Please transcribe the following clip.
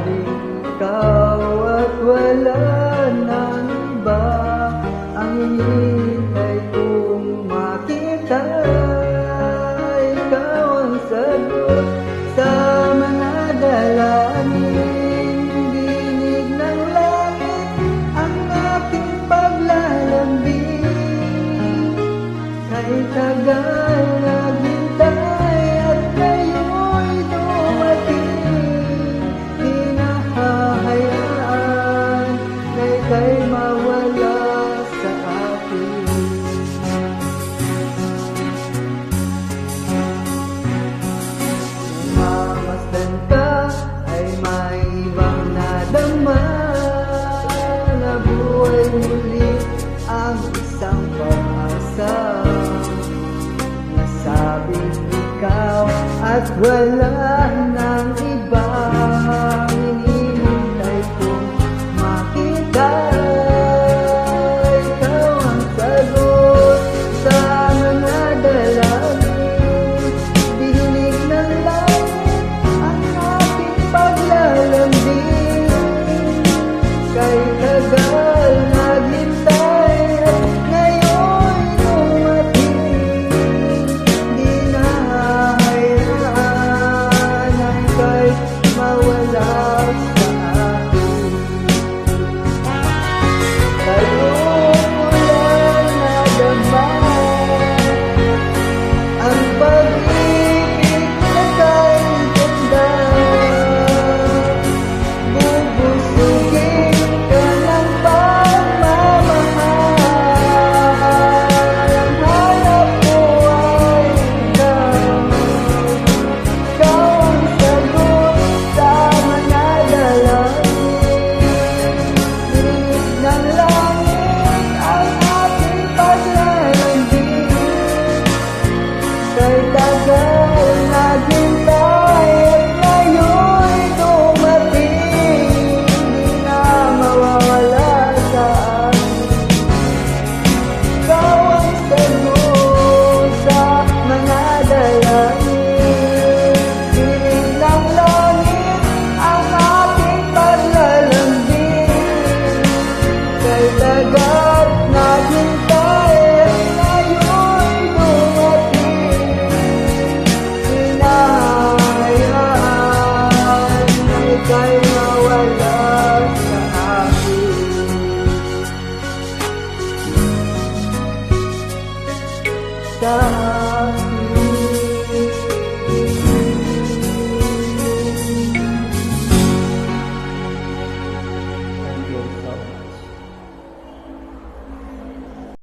Sinabing ikaw at wala nang iba ang hinihintay kong makita. Ikaw ang sagot sa mga dalangin, dinig ng langit ang aking paglalambing. Kay tagal naghintay at ngayon'y dumating, di nahahayaan na ika'y mawala sa akin. Mamasdan ka ay may ibang nadama, na buhay muli ang isang pag-asa. Nasabing ikaw at wala nang iba ang hinihintay kong makita. Ikaw ang sagot sa mga dalangin, dinig ng langit ang aking paglalambing. Kay tagal naghintay at ngayon'y dumating, di nahahayaan na ika'y mawala sa akin. Kayo walang nadama ang pag-ibig na kay ganda. Bubusugin ka ng pagmamahal, ang hanap mo ay ikaw. Ikaw ang sagot sa mga dalangin, dinig ng langit ang aking paglalambing. Kay tagal naghintay at ngayon'y dumating, di na mawawala sa akin. Ikaw ang sagot sa mga dalangin, dinig ng langit ang aking paglalambing. Kay tagal naghintay at ngayon'y dumating, di nahahayaan na ika'y mawala sa akin. Sa